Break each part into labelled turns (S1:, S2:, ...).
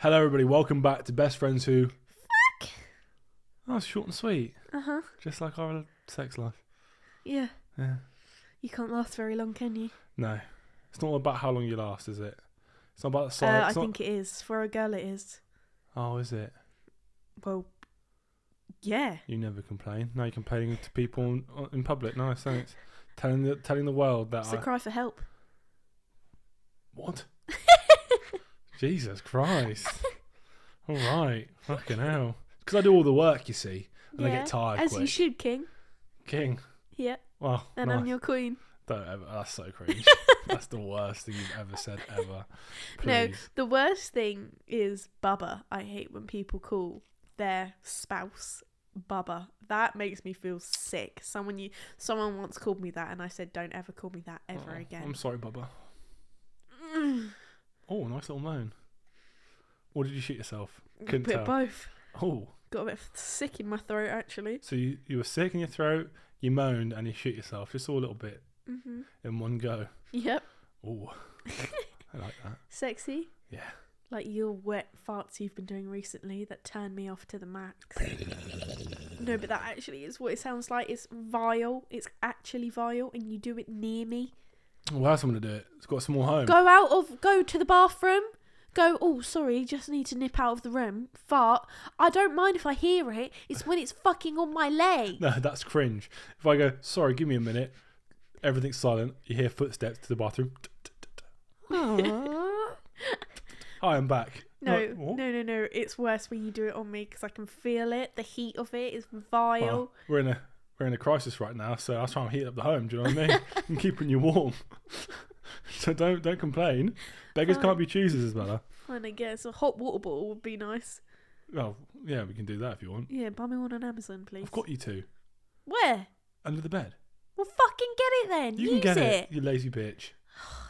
S1: Hello, everybody. Welcome back to Best Friends Who... Fuck! Oh, it's short and sweet.
S2: Uh-huh.
S1: Just like our sex life.
S2: Yeah.
S1: Yeah.
S2: You can't last very long, can you?
S1: No. It's not about how long you last, is it? It's not about the size.
S2: I think it is. For a girl, it is.
S1: Oh, is it?
S2: Well, yeah.
S1: You never complain. Now you're complaining to people in public. Nice, thanks. Telling the world that
S2: It's a cry for help.
S1: What? Jesus Christ. All right. Fucking hell. Because I do all the work, you see. And I get tired
S2: as
S1: quick.
S2: you should, King.
S1: King.
S2: Yeah.
S1: Well,
S2: and
S1: nice.
S2: I'm your queen.
S1: Don't ever. That's so cringe. That's the worst thing you've ever said, ever. Please.
S2: No, the worst thing is Bubba. I hate when people call their spouse Bubba. That makes me feel sick. Someone once called me that, and I said, "Don't ever call me that ever again."
S1: I'm sorry, Bubba. Oh, nice little moan. Or did you shoot yourself? Couldn't tell.
S2: Both.
S1: Oh.
S2: Got a bit sick in my throat, actually.
S1: So you were sick in your throat, you moaned, and you shoot yourself. Just all a little bit in one go.
S2: Yep.
S1: Oh, I like that.
S2: Sexy?
S1: Yeah.
S2: Like your wet farts you've been doing recently that turn me off to the max. No, but that actually is what it sounds like. It's vile. It's actually vile, and you do it near me.
S1: Well, how's someone to do it? It's got a small home.
S2: Go to the bathroom. Go, oh, sorry, just need to nip out of the room. Fart. I don't mind if I hear it. It's when it's fucking on my leg.
S1: No, that's cringe. If I go, sorry, give me a minute. Everything's silent. You hear footsteps to the bathroom. Hi, I'm back.
S2: No. It's worse when you do it on me because I can feel it. The heat of it is vile.
S1: Well, we're in a crisis right now, so I was trying to heat up the home. Do you know what I mean? I'm keeping you warm. So don't complain. Beggars can't be choosers, Isabella.
S2: Fine, I guess a hot water bottle would be nice.
S1: Well, yeah, we can do that if you want.
S2: Yeah, buy me one on Amazon, please.
S1: I've got you two.
S2: Where?
S1: Under the bed.
S2: Well, fucking get it then.
S1: You
S2: Use
S1: can get it, you lazy bitch.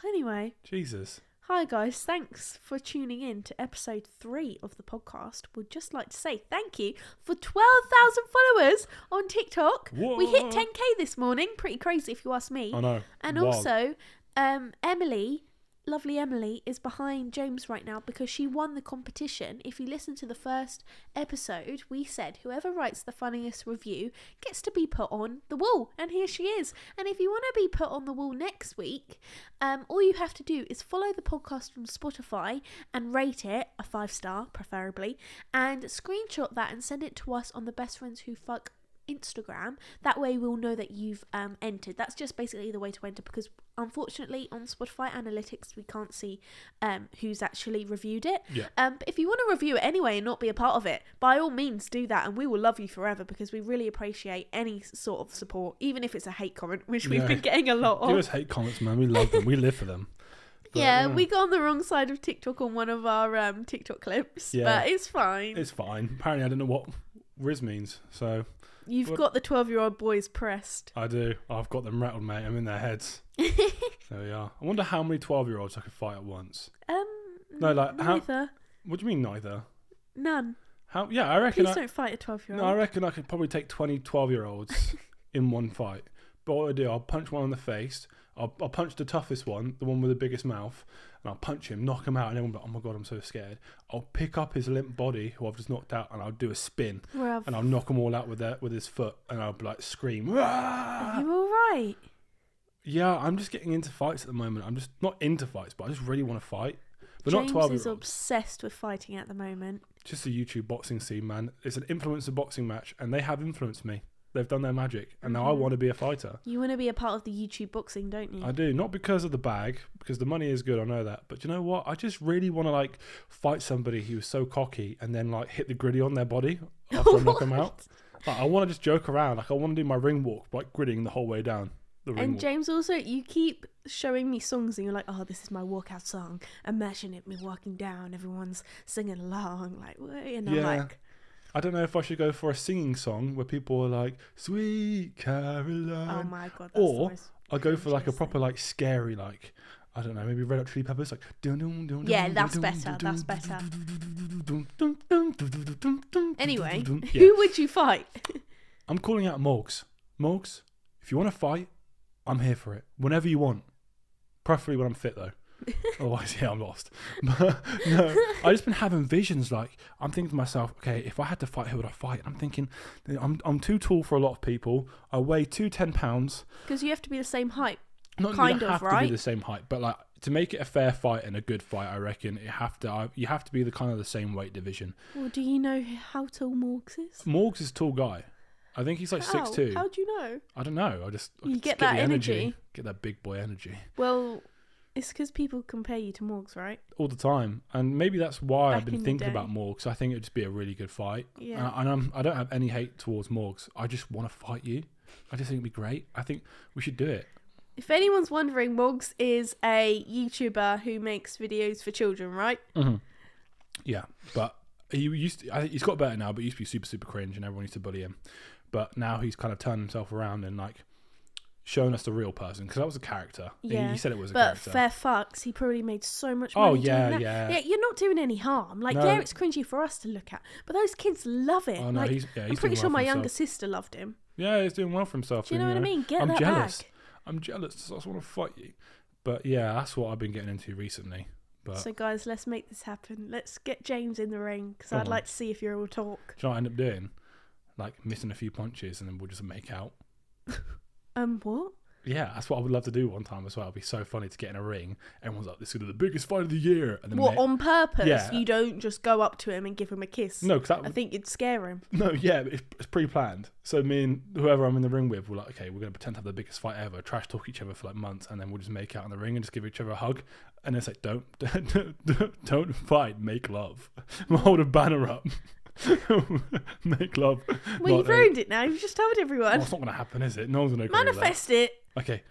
S2: Anyway.
S1: Jesus.
S2: Hi guys, thanks for tuning in to episode 3 of the podcast. We'd just like to say thank you for 12,000 followers on TikTok.
S1: What?
S2: We hit 10k this morning. Pretty crazy if you ask me.
S1: I know.
S2: And
S1: Wild.
S2: also, Emily, lovely Emily, is behind James right now because she won the competition. If you listen to the first episode, we said whoever writes the funniest review gets to be put on the wall. And here she is. And if you want to be put on the wall next week, all you have to do is follow the podcast on Spotify and rate it a 5-star, preferably, and screenshot that and send it to us on the Best Friends Who Fuck Instagram. That way we'll know that you've entered. That's just basically the way to enter, because unfortunately on Spotify analytics we can't see who's actually reviewed it. But if you want to review it anyway and not be a part of it, by all means do that, and we will love you forever, because we really appreciate any sort of support, even if it's a hate comment, which we've been getting a lot of.
S1: Give us hate comments, man. We love them. We live for them.
S2: But, we got on the wrong side of TikTok on one of our TikTok clips, but it's fine.
S1: It's fine. Apparently I don't know what Riz means, so...
S2: You've got the 12-year-old boys pressed.
S1: I do. I've got them rattled, mate. I'm in their heads. There we are. I wonder how many 12-year-olds I could fight at once.
S2: No, like neither.
S1: What do you mean neither?
S2: None.
S1: How? Yeah, I reckon.
S2: Please don't fight a 12-year-old.
S1: No, I reckon I could probably take 20 12-year-olds in one fight. But what I do, I'll punch one in the face. I'll punch the toughest one, the one with the biggest mouth, and I'll punch him, knock him out, and everyone will be like, oh my God, I'm so scared. I'll pick up his limp body, who I've just knocked out, and I'll do a spin, and I'll knock them all out with his foot, and I'll be like, scream. Rah!
S2: Are you alright?
S1: Yeah, I'm just getting into fights at the moment. I'm just not into fights, but I just really want to fight. But
S2: James
S1: not 12-year-olds.
S2: is obsessed with fighting at the moment.
S1: Just a YouTube boxing scene, man. It's an influencer boxing match, and they have influenced me. They've done their magic, and now I want to be a fighter.
S2: You want to be a part of the YouTube boxing, don't you?
S1: I do, not because of the bag, because the money is good, I know that. But you know what? I just really want to fight somebody who's so cocky and then hit the gritty on their body after I knock them out. I want to just joke around. I want to do my ring walk, gritting the whole way down the ring walk.
S2: James, also, you keep showing me songs and you're like, oh, this is my workout song. Imagine it, me walking down, everyone's singing along, and I'm like...
S1: I don't know if I should go for a singing song where people are like, Sweet Caroline.
S2: Oh my God, that's
S1: or
S2: the most
S1: I go for a proper scary, I don't know, maybe Red Hot Chili Peppers, dun, dun, dun,
S2: yeah,
S1: dun,
S2: that's
S1: dun,
S2: better,
S1: dun,
S2: that's
S1: dun,
S2: better.
S1: dun, dun, dun, dun, dun, dun, dun,
S2: Anyway,
S1: dun, dun.
S2: who would you fight?
S1: I'm calling out Morgs. Morgs, if you want to fight, I'm here for it. Whenever you want. Preferably when I'm fit, though. Otherwise, yeah, I'm lost. But no, I've just been having visions. Like, I'm thinking to myself, okay, if I had to fight, who would I fight? And I'm thinking, I'm too tall for a lot of people. I weigh 210 pounds.
S2: Because you have to be the same height.
S1: Not
S2: kind
S1: you
S2: of,
S1: have to
S2: right?
S1: be the same height, but like to make it a fair fight and a good fight, I reckon you have to be the kind of the same weight division.
S2: Well, do you know how tall Morgs is?
S1: Morgs is a tall guy. I think he's like 6'2".
S2: How do you know?
S1: I don't know. I just
S2: Get
S1: the
S2: that energy.
S1: Get that big boy energy
S2: Well, it's because people compare you to Morgs, right?
S1: all the time, and maybe that's why
S2: Back
S1: I've been
S2: in the
S1: thinking
S2: day.
S1: about Morgs. I think it would just be a really good fight.
S2: Yeah.
S1: And I don't have any hate towards Morgs. I just want to fight you. I just think it'd be great. I think we should do it.
S2: If anyone's wondering, Morgs is a YouTuber who makes videos for children, right?
S1: Mm-hmm. Yeah, but I think he's got better now, but he used to be super, super cringe and everyone used to bully him. But now he's kind of turned himself around and like shown us the real person, because that was a character.
S2: Yeah.
S1: He said it was a
S2: But
S1: character.
S2: fair fucks, he probably made so much money doing that.
S1: yeah.
S2: You're not doing any harm. Like,
S1: No.
S2: yeah, it's cringy for us to look at, but those kids love it.
S1: Oh, no,
S2: like,
S1: he's
S2: I'm
S1: doing
S2: pretty
S1: well
S2: sure
S1: for
S2: my
S1: himself.
S2: younger sister loved him.
S1: Yeah, he's doing well for himself.
S2: Do you know what I mean? Get
S1: I'm
S2: that
S1: jealous.
S2: back.
S1: I'm jealous. I just want to fight you. But yeah, that's what I've been getting into recently. But
S2: So, guys, let's make this happen. Let's get James in the ring, because
S1: Come
S2: I'd
S1: on.
S2: like to see if you're all talk.
S1: do you know what I end up doing? Like missing a few punches and then we'll just make out.
S2: What?
S1: Yeah, that's what I would love to do one time as well. It'd be so funny to get in a ring. Everyone's like, "This is the biggest fight of the year." And then
S2: What, on purpose?
S1: Yeah.
S2: You don't just go up to him and give him a kiss?
S1: No, because that
S2: I think you'd scare him.
S1: No, yeah, it's pre-planned. So me and whoever I'm in the ring with, we're like, okay, we're going to pretend to have the biggest fight ever, trash talk each other for like months, and then we'll just make out in the ring and just give each other a hug. And it's like, don't fight, make love. We'll hold a banner up. Make love.
S2: Well, you've ruined it now. You've just told everyone.
S1: It's not going to happen, is it? No one's going to agree with
S2: Manifest it.
S1: that. Okay.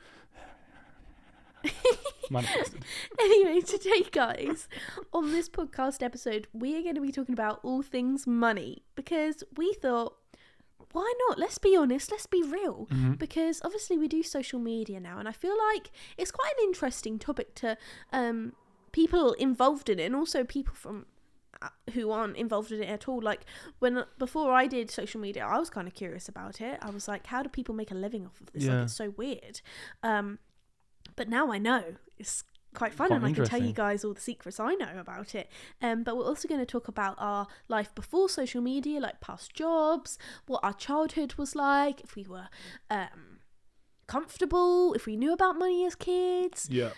S1: Manifested.
S2: Anyway, today, guys, on this podcast episode, we are going to be talking about all things money, because we thought, why not? Let's be honest, let's be real.
S1: Mm-hmm.
S2: Because obviously we do social media now, and I feel like it's quite an interesting topic to people involved in it, and also people from who aren't involved in it at all. Like, before I did social media, I was kind of curious about it. I was like, how do people make a living off of this?
S1: Yeah.
S2: Like, it's so weird. But now I know. It's quite fun,
S1: Quite
S2: and I can tell you
S1: interesting.
S2: guys all the secrets I know about it. But we're also going to talk about our life before social media, like past jobs, what our childhood was like, if we were comfortable, if we knew about money as kids,
S1: Yeah.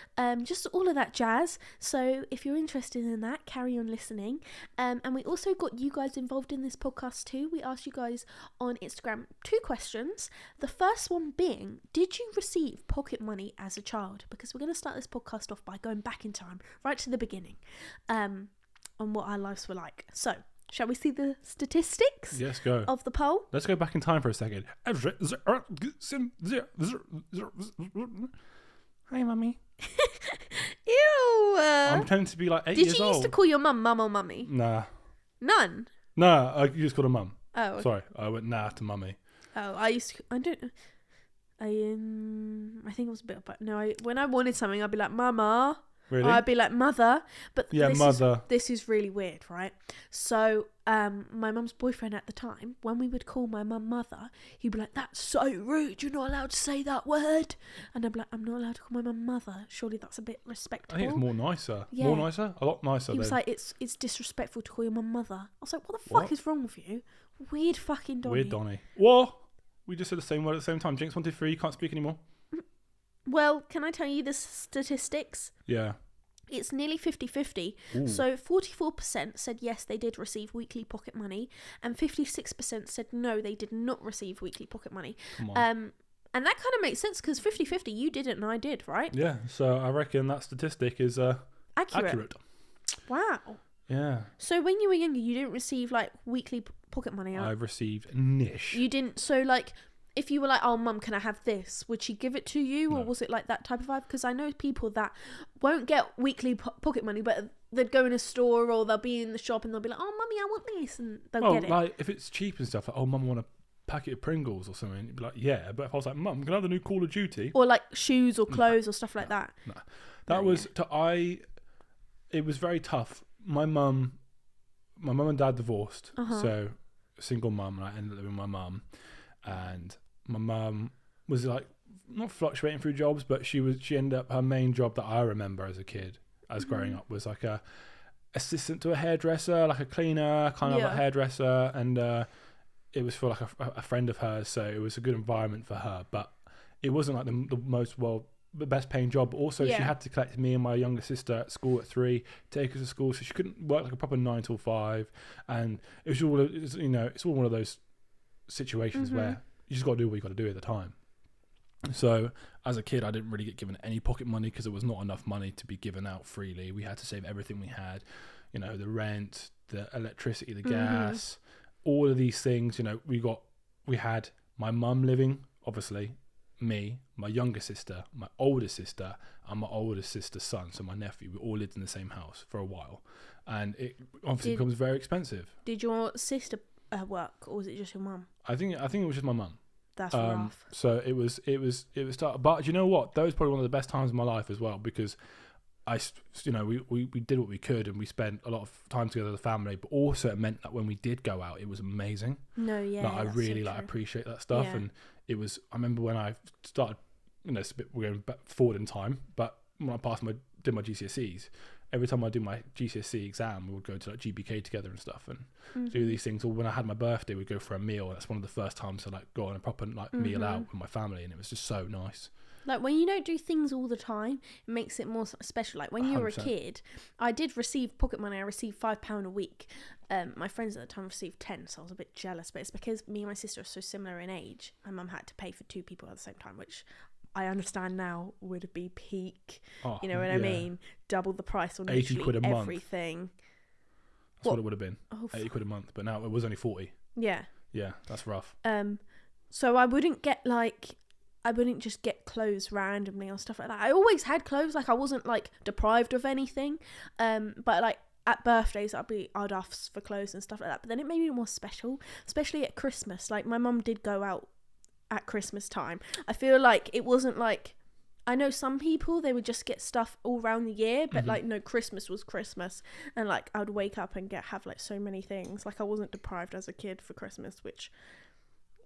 S2: just all of that jazz. So if you're interested in that, carry on listening. And we also got you guys involved in this podcast too. We asked you guys on Instagram 2 questions. The first one being, did you receive pocket money as a child? Because we're going to start this podcast off by going back in time, right to the beginning, on what our lives were like. So, shall we see the statistics
S1: Yes, go.
S2: of the poll?
S1: Let's go back in time for a second. Hi, mummy.
S2: Ew!
S1: I'm pretending to be like 8
S2: Did
S1: years
S2: you
S1: old.
S2: used to call your mum or mummy?
S1: Nah.
S2: None.
S1: Nah, you just called her mum.
S2: Oh, okay.
S1: Sorry, I went nah to mummy.
S2: Oh, I used to. I don't. I think it was a bit. But no, when I wanted something, I'd be like, "Mama."
S1: Really?
S2: Or I'd be like, "Mother." But
S1: Yeah, mother.
S2: This is really weird, right? So, my mum's boyfriend at the time, when we would call my mum mother, he'd be like, "That's so rude. You're not allowed to say that word." And I'd be like, "I'm not allowed to call my mum mother. Surely that's a bit respectable."
S1: I think it's more nicer.
S2: Yeah.
S1: More nicer? A lot nicer
S2: He was
S1: than
S2: like, "It's disrespectful to call your mum mother." I was like, "What the
S1: What?
S2: fuck is wrong with you? Weird fucking Donny."
S1: weird Donny. What? We just said the same word at the same time. Jinx 1, 2, 3, you can't speak anymore.
S2: Well, can I tell you the statistics?
S1: Yeah.
S2: It's nearly 50-50.
S1: Ooh.
S2: So 44% said yes, they did receive weekly pocket money, and 56% said no, they did not receive weekly pocket money.
S1: Come on.
S2: And that kind of makes sense, because 50-50, you did it and I did, right?
S1: Yeah, so I reckon that statistic is accurate.
S2: Wow.
S1: Yeah.
S2: So when you were younger, you didn't receive like weekly pocket money.
S1: I've received niche.
S2: You didn't. So like, if you were like, "Oh, mum, can I have this?" Would she give it to you, or
S1: No.
S2: was it like that type of vibe? Because I know people that won't get weekly pocket money, but they'd go in a store or they'll be in the shop and they'll be like, "Oh, mummy, I want this," and they'll
S1: Well,
S2: get it.
S1: like if it's cheap and stuff, like, oh, mum, I want a packet of Pringles or something. You'd be like, yeah. But if I was like, mum, can I have the new Call of Duty?
S2: Or like shoes or clothes or stuff like that.
S1: That
S2: Oh,
S1: was it was very tough. My mum and dad divorced,
S2: Uh-huh.
S1: so single mum, and I ended up living with my mum. And my mum was like not fluctuating through jobs, but she ended up, her main job that I remember as a kid as growing up was like a assistant to a hairdresser, like a cleaner, kind of a hairdresser, and it was for like a friend of hers, so it was a good environment for her. But it wasn't like the best paying job. But also, she had to collect me and my younger sister at school at 3, take us to school, so she couldn't work like a proper 9 till 5. And it's all one of those situations where you just got to do what you got to do at the time. So as a kid, I didn't really get given any pocket money because there was not enough money to be given out freely. We had to save everything we had, the rent, the electricity, the gas, all of these things. We had my mum living, obviously, me, my younger sister, my older sister, and my older sister's son, so my nephew. We all lived in the same house for a while, and it obviously becomes very expensive.
S2: Did your sister work, or was it just your mum?
S1: I think it was just my mum.
S2: That's rough.
S1: So it was tough. But you know what? That was probably one of the best times of my life as well, because we did what we could, and we spent a lot of time together as a family. But also it meant that when we did go out, it was amazing.
S2: No, yeah.
S1: I really appreciate that stuff, and it was. I remember when I started. It's a bit, we're going back forward in time, but when I did my GCSEs, every time I do my GCSE exam, we would go to like GBK together and stuff, and do these things. Or when I had my birthday, we'd go for a meal. And that's one of the first times to like go on a proper meal out with my family, and it was just so nice.
S2: Like when you don't do things all the time, it makes it more special. Like when you were a
S1: 100%.
S2: kid, I did receive pocket money. I received £5 a week. My friends at the time received 10, so I was a bit jealous. But it's because me and my sister are so similar in age. My mum had to pay for 2 people at the same time, which I understand now would be peak. You know what I mean? Double the price on
S1: 80 quid a month.
S2: Everything.
S1: That's what it would have been. 80 quid a month, but now it was only 40.
S2: Yeah.
S1: Yeah, that's rough.
S2: So I wouldn't just get clothes randomly or stuff like that. I always had clothes, like I wasn't like deprived of anything. But like at birthdays I'd ask for clothes and stuff like that. But then it made me more special, especially at Christmas. Like my mum did go out at Christmas time. I feel like it wasn't like, I know some people, they would just get stuff all around the year, but like no, Christmas was Christmas, and like I would wake up and have like so many things. Like I wasn't deprived as a kid for Christmas, which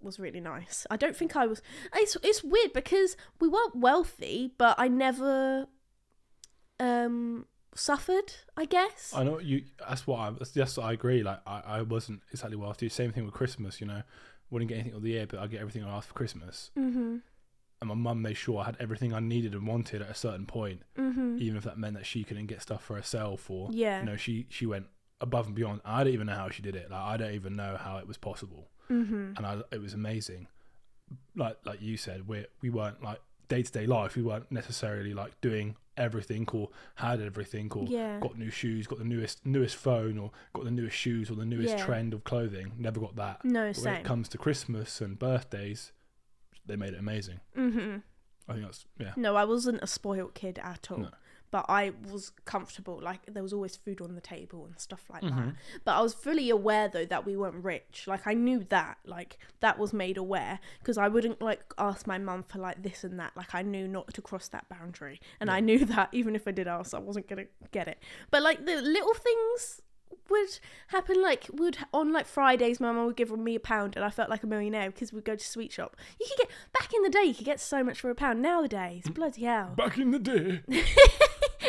S2: was really nice. I don't think I was. It's weird because we weren't wealthy, but I never suffered, I guess.
S1: I know you. That's what I agree. Like I wasn't exactly wealthy. Same thing with Christmas. Wouldn't get anything all the year, but I get everything I asked for Christmas. And my mum made sure I had everything I needed and wanted at a certain point, even if that meant that she couldn't get stuff for herself, or she went above and beyond. I don't even know how she did it. Like I don't even know how it was possible. And it was amazing. Like you said, we weren't like day-to-day life. We weren't necessarily like doing everything or had everything or got new shoes, got the newest phone, or got the newest shoes or the newest trend of clothing. Never got that.
S2: No,
S1: but
S2: same.
S1: when it comes to Christmas and birthdays, they made it amazing. I think that's
S2: No, I wasn't a spoiled kid at all.
S1: No.
S2: But I was comfortable. Like there was always food on the table and stuff like that. But I was fully aware though that we weren't rich. Like I knew that. Like that was made aware, because I wouldn't like ask my mum for like this and that. Like I knew not to cross that boundary, and I knew that even if I did ask, I wasn't gonna get it. But like the little things would happen. Like on like Fridays, my mum would give me £1, and I felt like a millionaire because we'd go to sweet shop. You could get, back in the day, you could get so much for £1. Nowadays, bloody hell.
S1: back in the day.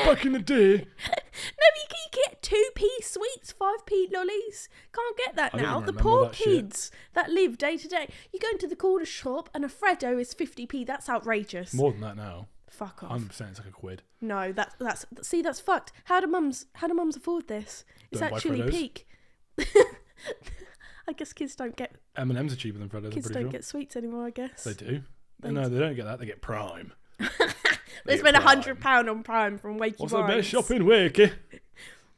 S1: Back in the day.
S2: No, you can get 2p sweets, 5p lollies. Can't get that now. The poor kids that live day to day. You go into the corner shop and a Freddo is 50p. That's outrageous.
S1: More than that now.
S2: Fuck off.
S1: 100%, it's like £1.
S2: No, that's fucked. How do mums afford this? It's actually peak. I guess kids don't get
S1: M&M's are cheaper than Freddo's.
S2: Kids don't get sweets anymore, I guess.
S1: They do. No, they don't get that. They get Prime.
S2: They spend £100 on Prime from Wakey Wines.
S1: What's the best shopping, Wakey?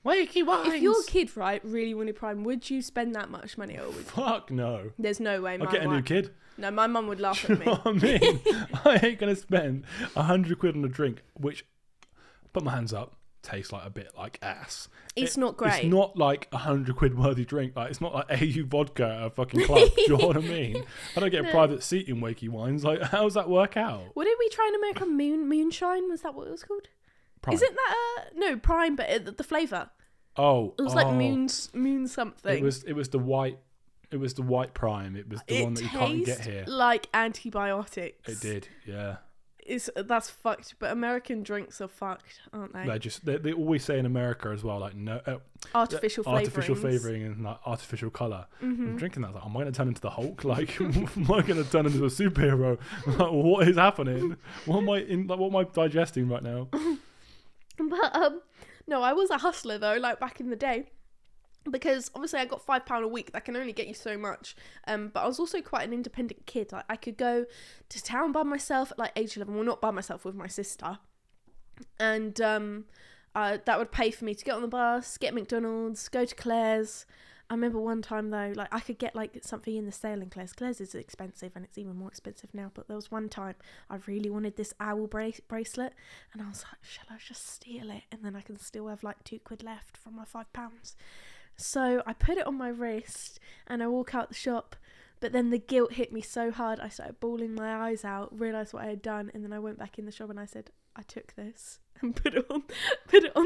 S1: Wakey Wines.
S2: If your kid, really wanted Prime, would you spend that much money? Or would
S1: Fuck no.
S2: There's no way.
S1: I'll get a new kid.
S2: No, my mum would laugh at me.
S1: You know what I mean? I ain't going to spend £100 on a drink, which, put my hands up, tastes like a bit like ass.
S2: It's not great.
S1: It's not like £100 worthy drink. Like it's not like AU vodka at a fucking club. Do you know what I mean? I don't get a private seat in Wakey Wines. Like, how does that work out?
S2: What did we try in America? Moonshine? Was that what it was called?
S1: Prime.
S2: Isn't that no Prime? But the flavour.
S1: Oh,
S2: it was like moon something.
S1: It was the white. It was the white Prime. It was the one that you can't get here.
S2: Like antibiotics.
S1: It did, yeah.
S2: That's fucked. But American drinks are fucked, aren't they?
S1: They always say in America as well, like no
S2: Artificial
S1: flavouring and like artificial colour. I'm drinking that. Like, am I going to turn into the Hulk? Like, am I going to turn into a superhero? Like, what is happening? What am I digesting right now?
S2: But no, I was a hustler though, like back in the day. Because obviously I got £5 a week. That can only get you so much. But I was also quite an independent kid. Like I could go to town by myself at like age 11. Well, not by myself, with my sister. And that would pay for me to get on the bus, get McDonald's, go to Claire's. I remember one time though, like I could get like something in the sale in Claire's. Claire's is expensive and it's even more expensive now. But there was one time I really wanted this owl bracelet, and I was like, shall I just steal it? And then I can still have like £2 left from my £5. So I put it on my wrist and I walk out the shop, but then the guilt hit me so hard I started bawling my eyes out, realised what I had done, and then I went back in the shop and I said, I took this, and put it on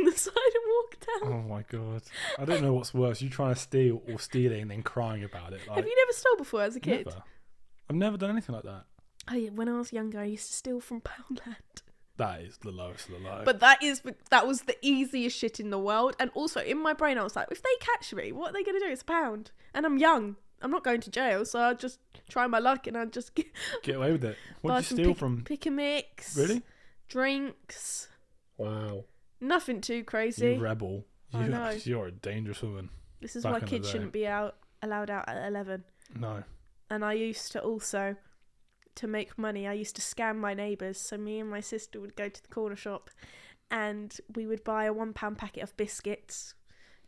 S2: the side and walked out.
S1: Oh my god. I don't know what's worse, you trying to steal or stealing and then crying about it. Like,
S2: have you never stole before as a kid?
S1: Never. I've never done anything like that.
S2: Oh yeah, when I was younger I used to steal from Poundland.
S1: That is the lowest of the low.
S2: But that was the easiest shit in the world. And also in my brain I was like, if they catch me, what are they going to do? It's £1. And I'm young. I'm not going to jail, so I'll just try my luck and I'll just
S1: get away with it. What did you steal from?
S2: Pick a mix.
S1: Really?
S2: Drinks.
S1: Wow.
S2: Nothing too crazy.
S1: You rebel.
S2: I know.
S1: You're a dangerous woman.
S2: This is why kids shouldn't be allowed out at 11.
S1: No. And
S2: I used to also, to make money, I used to scam my neighbours. So me and my sister would go to the corner shop and we would buy a £1 packet of biscuits,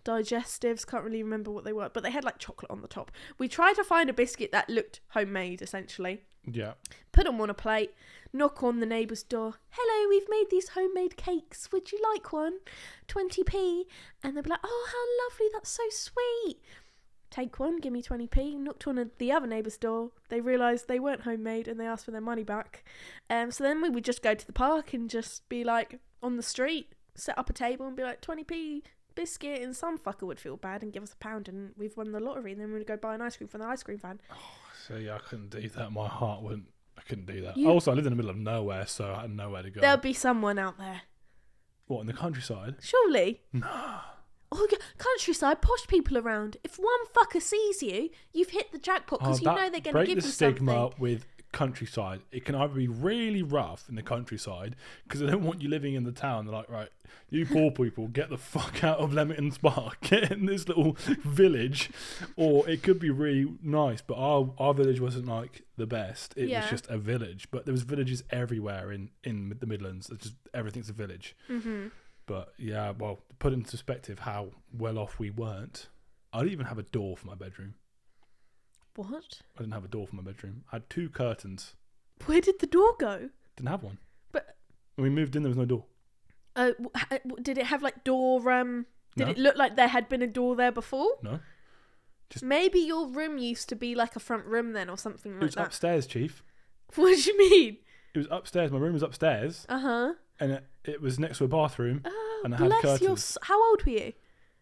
S2: digestives, can't really remember what they were, but they had like chocolate on the top. We tried to find a biscuit that looked homemade, essentially.
S1: Yeah.
S2: Put them on a plate, knock on the neighbour's door. Hello, we've made these homemade cakes. Would you like one? 20p. And they'd be like, oh, how lovely, that's so sweet. Take one, give me 20p. Knocked on the other neighbour's door. They realised they weren't homemade and they asked for their money back. So then we would just go to the park and just be like on the street, set up a table and be like 20p biscuit, and some fucker would feel bad and give us £1 and we've won the lottery, and then we'd go buy an ice cream from the ice cream van.
S1: Oh, see, I couldn't do that. My heart wouldn't. I couldn't do that. Also, I lived in the middle of nowhere, so I had nowhere to go.
S2: There'll be someone out there.
S1: What, in the countryside?
S2: Surely.
S1: No.
S2: Oh, countryside, posh people around. If one fucker sees you, you've hit the jackpot because you know they're going to give you something.
S1: Break the stigma with countryside. It can either be really rough in the countryside because they don't want you living in the town. They're like, right, you poor people, get the fuck out of Leamington Spa, get in this little village. Or it could be really nice, but our village wasn't like the best. It was just a village, but there was villages everywhere in the Midlands. It's just everything's a village. Mm-hmm. But yeah, well, to put into perspective how well off we weren't, I didn't even have a door for my bedroom.
S2: What?
S1: I didn't have a door for my bedroom. I had 2 curtains.
S2: Where did the door go?
S1: Didn't have one.
S2: But
S1: when we moved in, there was no door.
S2: Did it have like door? Did it look like there had been a door there before?
S1: No.
S2: Maybe your room used to be like a front room then, or something like that.
S1: It was upstairs, Chief.
S2: What do you mean?
S1: It was upstairs. My room was upstairs. And it was next to a bathroom.
S2: Oh,
S1: and it had curtains.
S2: How old were you?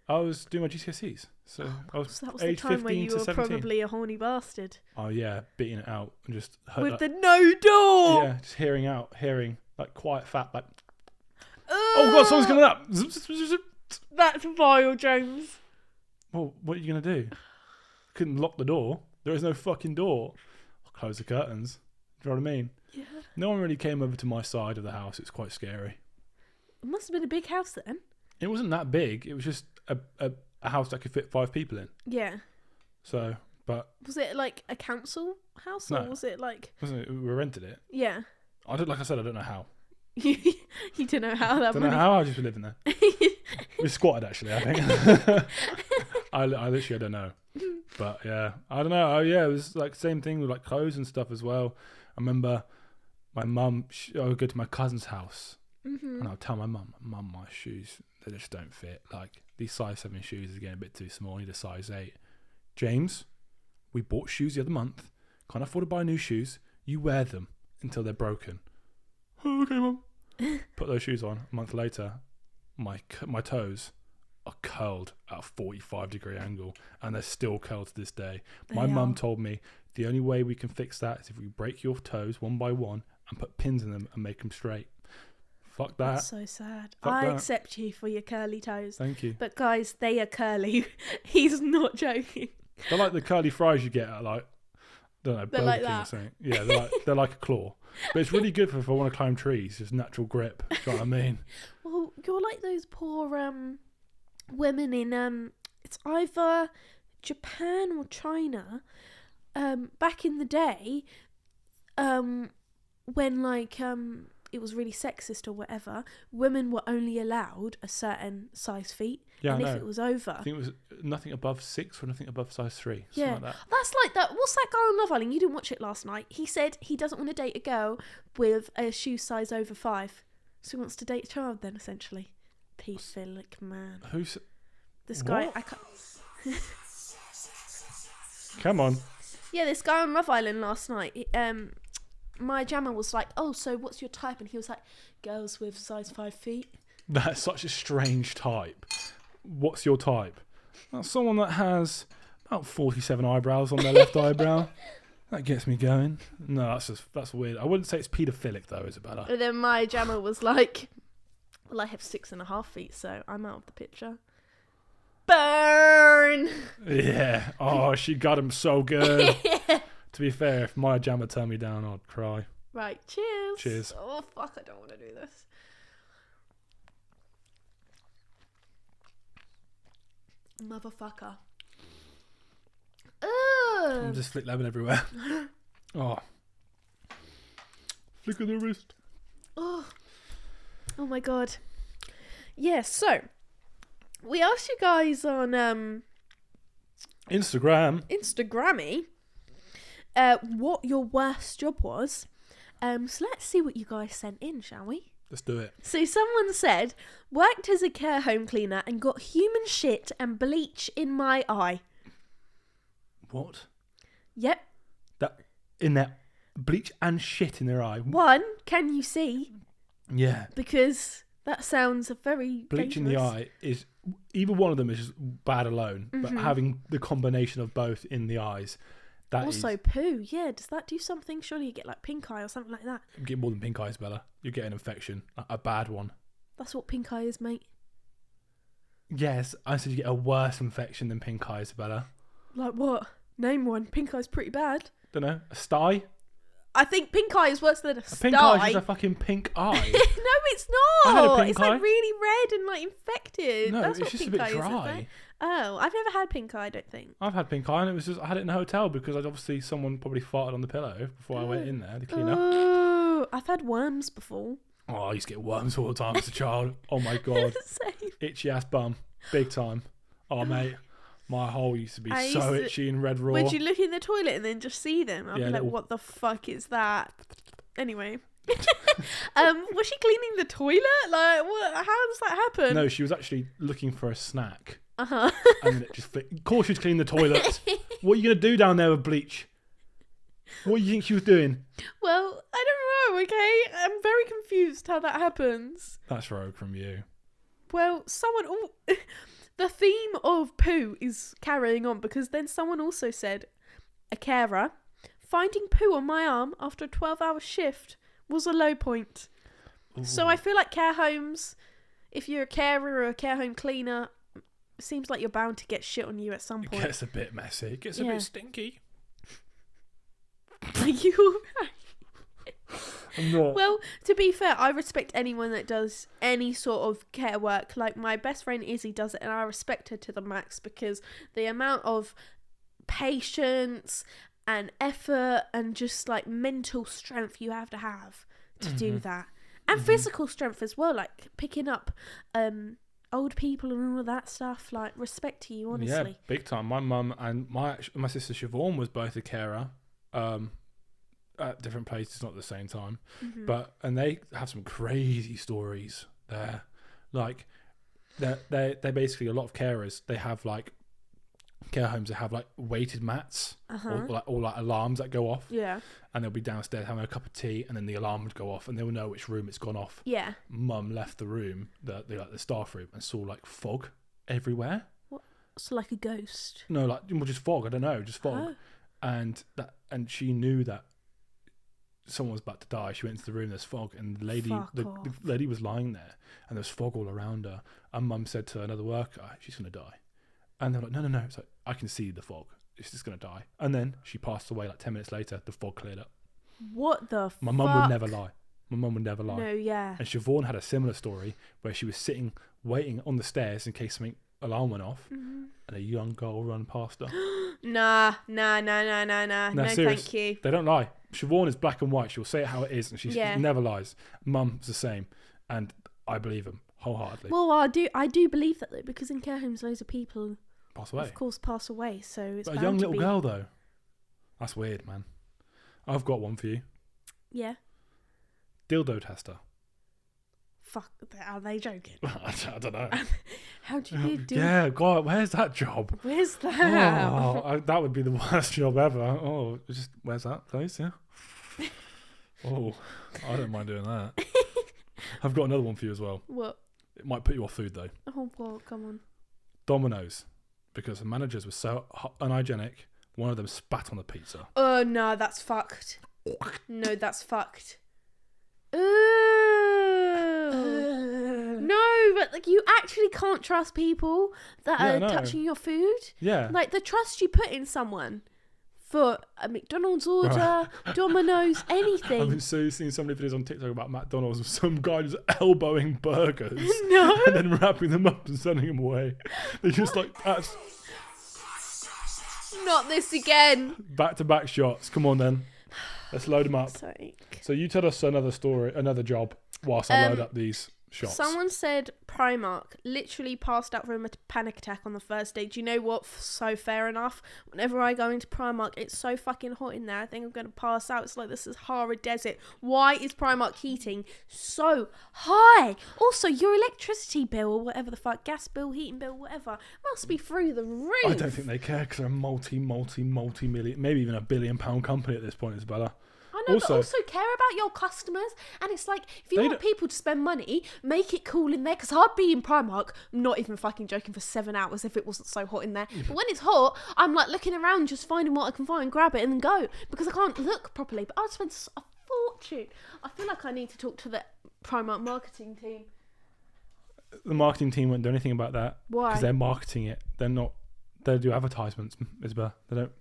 S1: I was doing my GCSEs. So I was
S2: that was
S1: age
S2: the time
S1: 15
S2: where you
S1: to
S2: were
S1: 17.
S2: Probably a horny bastard.
S1: Oh yeah, beating it out and just
S2: with the no door.
S1: Yeah, just hearing like quiet fat like. Oh god, someone's coming up.
S2: That's vile, James.
S1: Well, what are you gonna do? Couldn't lock the door. There is no fucking door. I'll close the curtains. Do you know what I mean?
S2: Yeah.
S1: No one really came over to my side of the house. It's quite scary.
S2: It must have been a big house then.
S1: It wasn't that big. It was just a house that could fit 5 people in.
S2: Yeah.
S1: So, but
S2: was it like a council house, or was it like?
S1: Wasn't it? We rented it.
S2: Yeah.
S1: Like I said, I don't know how.
S2: You don't know how that.
S1: Don't know how. I just been living there. We squatted actually. I think. I literally don't know. But yeah, I don't know. Oh yeah, it was like same thing with like clothes and stuff as well. I remember my mum. I would go to my cousin's house, and I'll tell my mum, my shoes, they just don't fit. Like these size 7 shoes is getting a bit too small. I need a size 8. James, we bought shoes the other month. Can't afford to buy new shoes. You wear them until they're broken. Oh, okay, mum. Put those shoes on. A month later, my toes are curled at a 45-degree angle, and they're still curled to this day. My mum told me the only way we can fix that is if we break your toes one by one and put pins in them and make them straight. Fuck that.
S2: That's so sad.
S1: Fuck
S2: I
S1: that.
S2: accept you for your curly toes.
S1: Thank you.
S2: But guys, they are curly. He's not joking.
S1: They're like the curly fries you get at like, I don't know,
S2: They're
S1: Burger
S2: like
S1: King
S2: that.
S1: or something. Yeah, they're like a claw. But it's really good for if I want to climb trees. It's natural grip. Do you know what I mean?
S2: Well, you're like those poor women in it's either Japan or China. Back in the day, when like it was really sexist or whatever, women were only allowed a certain size feet.
S1: Yeah,
S2: and
S1: I
S2: if
S1: know.
S2: it was over,
S1: I think it was nothing above 6 or nothing above size 3. Something
S2: yeah,
S1: like that.
S2: that's like that. What's that guy on Love Island? You didn't watch it last night. He said he doesn't want to date a girl with a shoe size over 5, so he wants to date a child. Then essentially, paedophilic man.
S1: Who's...
S2: This guy,
S1: What?
S2: I can't.
S1: Come on.
S2: Yeah, this guy on Love Island last night. My jammer was like, "Oh, so what's your type?" And he was like, "Girls with size 5 feet."
S1: That's such a strange type. What's your type? That's someone that has about 47 eyebrows on their left eyebrow. That gets me going. No, that's weird. I wouldn't say it's paedophilic though, Isabella.
S2: And then my jammer was like, "Well, I have 6.5 feet, so I'm out of the picture." Burn.
S1: Yeah. Oh, she got him so good. To be fair, if my jammer turned me down, I'd cry.
S2: Right. Cheers.
S1: Cheers.
S2: Oh fuck! I don't want to do this. Motherfucker. Ugh.
S1: Just flick lemon everywhere. Oh. Flick of the wrist.
S2: Oh my god. Yeah, so we asked you guys on
S1: Instagram.
S2: Instagrammy what your worst job was. So let's see what you guys sent in, shall we?
S1: Let's do it.
S2: So someone said, worked as a care home cleaner and got human shit and bleach in my eye.
S1: What?
S2: Yep.
S1: That in their bleach and shit in their eye.
S2: One, can you see?
S1: Yeah.
S2: Because that sounds very
S1: Bleach in the
S2: dangerous.
S1: eye is either one of them is just bad alone, but having the combination of both in the eyes, that
S2: Also,
S1: is
S2: poo. Yeah, does that do something? Surely you get like pink eye or something like that.
S1: you get more than pink eyes, Bella. You get an infection, a bad one.
S2: That's what pink eye is, mate.
S1: Yes, I said you get a worse infection than pink eyes, Bella.
S2: Like what? Name one. Pink eye's pretty bad.
S1: Don't know, a sty.
S2: I think pink eye is worse than a
S1: A pink eye is just a fucking pink eye.
S2: No, it's
S1: I had a
S2: not.
S1: pink
S2: It's
S1: eye.
S2: like really red and like infected.
S1: No,
S2: That's
S1: it's
S2: what
S1: just a
S2: pink
S1: bit
S2: eye is, isn't
S1: dry.
S2: it? Oh, I've never had pink eye, I don't think.
S1: I've had pink eye, and it was just I had it in a hotel because obviously someone probably farted on the pillow before I went in there to clean up.
S2: Oh, I've had worms before.
S1: Oh, I used to get worms all the time as a child. Oh my god,
S2: Same.
S1: itchy ass bum, big time. Oh mate, my hole used to be
S2: I
S1: so
S2: used to-
S1: itchy and red raw.
S2: Would you look in the toilet and then just see them? I'd
S1: Yeah,
S2: be like,
S1: little-
S2: what the fuck is that? Anyway. Was she cleaning the toilet? Like, what? How does that happen?
S1: No, she was actually looking for a snack,
S2: Uh-huh.
S1: and then it just flicked. Of course, she was cleaning the toilet. What are you gonna do down there with bleach? What do you think she was doing?
S2: Well, I don't know, okay? I'm very confused how that happens.
S1: That's rogue from you.
S2: Well, the theme of poo is carrying on because then someone also said, a carer, finding poo on my arm after a 12-hour shift was a low point. So I feel like care homes, if you're a carer or a care home cleaner, it seems like you're bound to get shit on you at some
S1: It
S2: point.
S1: gets a bit messy. It gets a
S2: Yeah.
S1: bit stinky.
S2: Are you alright?
S1: I'm not.
S2: Well, to be fair, I respect anyone that does any sort of care work. Like my best friend Izzy does it, and I respect her to the max because the amount of patience and effort and just like mental strength you have to do that, and physical strength as well, like picking up old people and all of that stuff. Like respect to you, honestly.
S1: Yeah, big time. My mum and my sister Siobhan was both a carer. At different places, not at the same time, and they have some crazy stories there. Like, they basically, a lot of carers, they have like care homes that have like weighted mats or like alarms that go off,
S2: Yeah.
S1: and they'll be downstairs having a cup of tea, and then the alarm would go off, and they'll know which room it's gone off.
S2: Yeah.
S1: Mum left the room, the staff room, and saw like fog everywhere.
S2: So like a ghost.
S1: No, like, well, just fog. I don't know, just fog.
S2: Oh.
S1: And she knew that someone was about to die. She went into the room. There's fog, and the lady,
S2: Fuck
S1: the
S2: off.
S1: lady was lying there, and there's fog all around her. And Mum said to another worker, "She's gonna die," and they're like, "No, no, no." It's like, I can see the fog. She's just gonna die. And then she passed away. Like 10 minutes later, the fog cleared up.
S2: What the fuck?
S1: My mum would never lie. My mum would never lie.
S2: No, yeah.
S1: And Siobhan had a similar story where she was sitting, waiting on the stairs in case something alarm went off, and a young girl ran past her.
S2: Nah. No,
S1: serious.
S2: thank you.
S1: They don't lie. Siobhan is black and white. She'll say it how it is, and she
S2: Yeah.
S1: never lies. Mum's the same, and I believe him wholeheartedly.
S2: Well, I do believe that though, because in care homes, loads of people,
S1: Pass away.
S2: of course, pass away. So it's
S1: But a
S2: bound
S1: young
S2: to
S1: little
S2: be.
S1: girl though. That's weird, man. I've got one for you.
S2: Yeah.
S1: Dildo tester.
S2: Fuck. Are they joking?
S1: I don't know.
S2: How do you do?
S1: Yeah, God, where's that job?
S2: Where's that?
S1: That would be the worst job ever. Oh, just where's that place? Yeah. Oh, I don't mind doing that. I've got another one for you as well.
S2: What?
S1: It might put you off food though.
S2: Oh God, come on.
S1: Domino's, because the managers were so unhygienic. One of them spat on the pizza.
S2: Oh no, that's fucked. No, that's fucked. Ooh. No, but like you actually can't trust people that
S1: Yeah, I
S2: are
S1: know.
S2: touching your food.
S1: Yeah.
S2: Like the trust you put in someone for a McDonald's order, Domino's,
S1: I've
S2: anything.
S1: been seeing so many videos on TikTok about McDonald's with some guy just elbowing burgers
S2: No.
S1: and then wrapping them up and sending them away. They're just like that's
S2: Not this again.
S1: back-to-back shots. Come on then, let's load them up.
S2: Sorry.
S1: So you tell us another story, another job, whilst I load up these shots.
S2: Someone said Primark literally passed out from a panic attack on the first day. Do you know what? So fair enough. Whenever I go into Primark, it's so fucking hot in there. I think I'm going to pass out. It's like the Sahara Desert. Why is Primark heating so high? Also, your electricity bill or whatever the fuck, gas bill, heating bill, whatever, must be through the roof.
S1: I don't think they care because they're a multi-million, maybe even £1 billion company at this point, Isabella.
S2: I know, but also care about your customers. And it's like, if you want people to spend money, make it cool in there. Because I'd be in Primark, not even fucking joking, for 7 hours if it wasn't so hot in there. But when it's hot, I'm like looking around, just finding what I can find, grab it and then go. Because I can't look properly. But I'd spend a fortune. I feel like I need to talk to the Primark marketing team.
S1: The marketing team won't do anything about that.
S2: Why?
S1: Because they're marketing it. They're not. They do advertisements, Isabella. They don't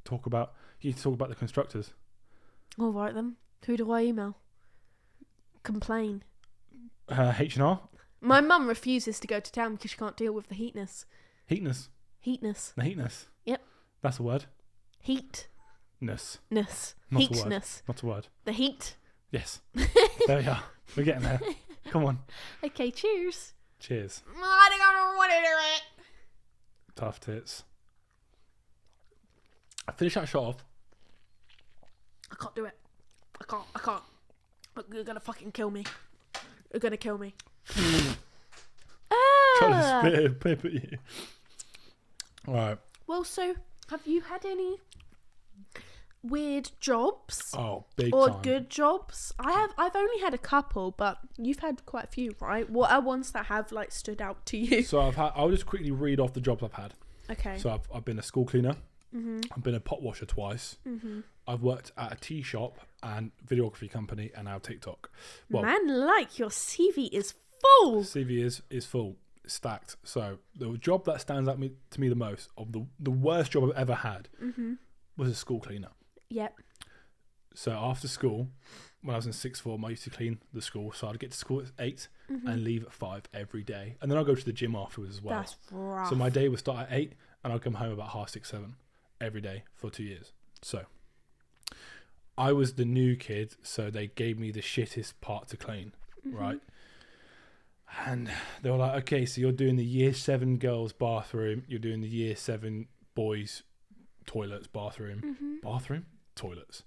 S1: talk about. You need to talk about the constructors.
S2: All right then. Who do I email? Complain.
S1: H&R.
S2: My mum refuses to go to town because she can't deal with the heatness.
S1: Heatness.
S2: Heatness.
S1: The heatness.
S2: Yep.
S1: That's a word.
S2: Heatness.
S1: Ness.
S2: Not
S1: Not a word.
S2: heatness.
S1: Not a word.
S2: The heat.
S1: Yes. There we are. We're getting there. Come on.
S2: Okay, cheers.
S1: Cheers.
S2: I don't want to do it.
S1: Tough tits. I finish that shot off.
S2: I can't do it. I can't. Look, you're gonna fucking kill me. You're gonna kill me.
S1: Trying to spit a pip at you. Alright.
S2: Well, so have you had any weird jobs
S1: Oh, big
S2: or
S1: time.
S2: good jobs? I've only had a couple, but you've had quite a few, right? What are ones that have like stood out to you?
S1: So I'll just quickly read off the jobs I've had.
S2: Okay.
S1: So I've been a school cleaner.
S2: Mm-hmm.
S1: I've been a pot washer twice.
S2: Mm-hmm.
S1: I've worked at a tea shop and videography company and now TikTok. Well,
S2: Man, like your CV is full.
S1: CV is full, stacked. So the job that stands out to me the most of the worst job I've ever had was a school cleaner.
S2: Yep.
S1: So after school, when I was in sixth form, I used to clean the school. So I'd get to school at 8 and leave at 5 every day, and then I'd go to the gym afterwards as well.
S2: That's rough.
S1: So my day would start at 8 and I'd come home about 6:30, 7 every day for 2 years. So I was the new kid, so they gave me the shittest part to clean, right? And they were like, okay, so you're doing the year 7 girls bathroom, you're doing the year 7 boys toilets toilets,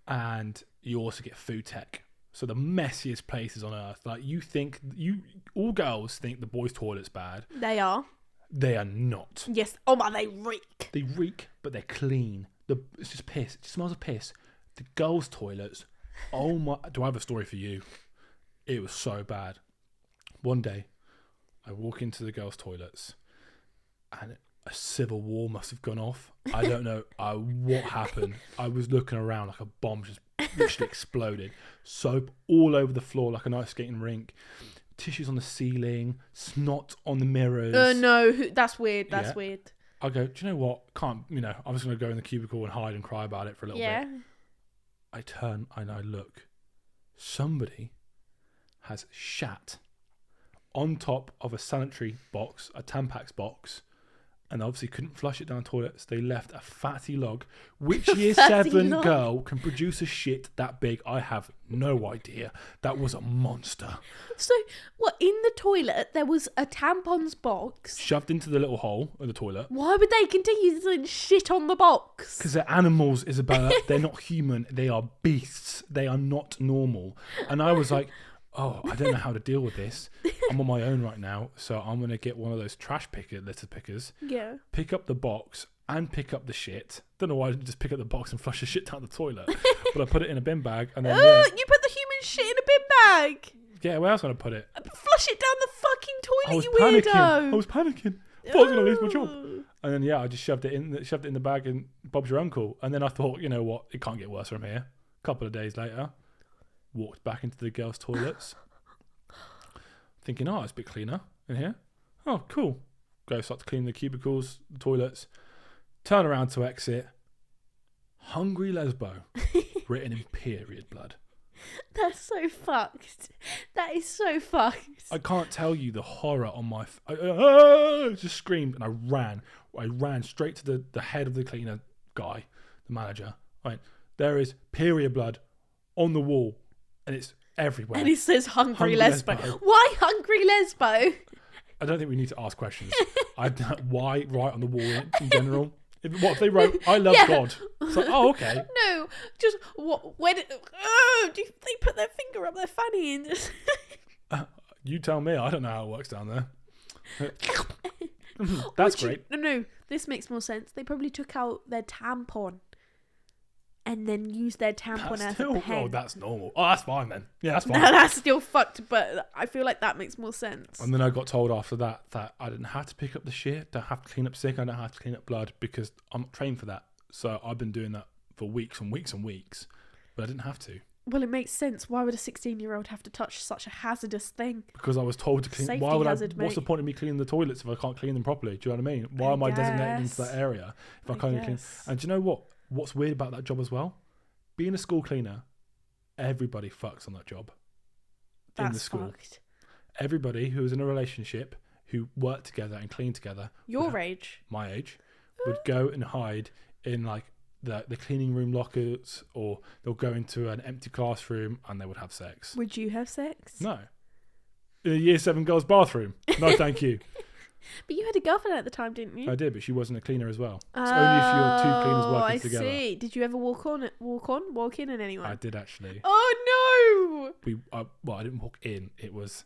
S1: and you also get food tech. So the messiest places on earth. Like all girls think the boys toilet's bad.
S2: They are.
S1: They are not.
S2: Yes. Oh my, they reek.
S1: They reek, but they're clean. It's just piss. It just smells of piss. The girls' toilets. Oh my! Do I have a story for you? It was so bad. One day, I walk into the girls' toilets, and a civil war must have gone off. I don't know what happened. I was looking around like a bomb just literally exploded. Soap all over the floor like an ice skating rink. Tissues on the ceiling. Snot on the mirrors.
S2: No, that's weird. That's
S1: Yeah.
S2: weird.
S1: I go, do you know what? I'm just going to go in the cubicle and hide and cry about it for a little bit. I turn and I look. Somebody has shat on top of a sanitary box, a Tampax box, and obviously couldn't flush it down the toilet, so they left a fatty log. Which year 7 girl can produce a shit that big? I have no idea. That was a monster.
S2: So, what, in the toilet, there was a tampons box?
S1: Shoved into the little hole of the toilet.
S2: Why would they continue to shit on the box?
S1: Because they're animals, Isabella. They're not human. They are beasts. They are not normal. And I was like, oh, I don't know how to deal with this. I'm on my own right now, so I'm going to get one of those litter pickers.
S2: Yeah.
S1: Pick up the box and pick up the shit. Don't know why I didn't just pick up the box and flush the shit down the toilet. But I put it in a bin bag and then...
S2: You put the human shit in a bin bag?
S1: Yeah, where else am I put it?
S2: Flush it down the fucking toilet,
S1: I was
S2: you
S1: panicking.
S2: weirdo.
S1: I was panicking. I thought I was going to lose my job. And then, I just shoved it in the bag and Bob's your uncle. And then I thought, you know what? It can't get worse from here. A couple of days later, walked back into the girls' toilets. Thinking, it's a bit cleaner in here. Oh, cool. Go start to clean the cubicles, the toilets. Turn around to exit. Hungry Lesbo. Written in period blood.
S2: That's so fucked. That is so fucked.
S1: I can't tell you the horror on my... I just screamed and I ran. I ran straight to the head of the cleaner guy, the manager. Right, there is period blood on the wall and it's everywhere.
S2: And it says Hungry Lesbo.
S1: Lesbo.
S2: Why Hungry Lesbo?
S1: I don't think we need to ask questions. Why right on the wall in general? What if they wrote, I love God? It's like, oh, okay.
S2: No, just where did do they put their finger up their fanny and just...
S1: You tell me. I don't know how it works down there. That's great.
S2: No, this makes more sense. They probably took out their tampon and then used their tampon as a pen.
S1: Oh, that's normal. Oh, that's fine then. Yeah, that's fine.
S2: No, that's still fucked, but I feel like that makes more sense.
S1: And then I got told after that I didn't have to pick up the shit, don't have to clean up sick, I don't have to clean up blood because I'm not trained for that. So I've been doing that for weeks and weeks and weeks, but I didn't have to.
S2: Well, it makes sense. Why would a 16-year-old have to touch such a hazardous thing?
S1: Because I was told to clean.
S2: Safety
S1: why would
S2: hazard,
S1: What's the
S2: mate.
S1: point of me cleaning the toilets if I can't clean them properly? Do you know what I mean? Why am I designated into that area if I can't even clean? And do you know what? What's weird about that job as well? Being a school cleaner, everybody fucks on that job. In the school.
S2: Fucked.
S1: Everybody who was in a relationship, who worked together and cleaned together.
S2: Your age?
S1: My age. Would go and hide in like the cleaning room lockers, or they'll go into an empty classroom and they would have sex.
S2: Would you have sex?
S1: No. In a year 7 girls' bathroom. No, thank you.
S2: But you had a girlfriend at the time, didn't you?
S1: I did, but she wasn't a cleaner as well. It's only if you're 2 cleaners working together.
S2: I see. Did you ever walk in on anyone?
S1: I did actually.
S2: Oh no!
S1: I didn't walk in. It was,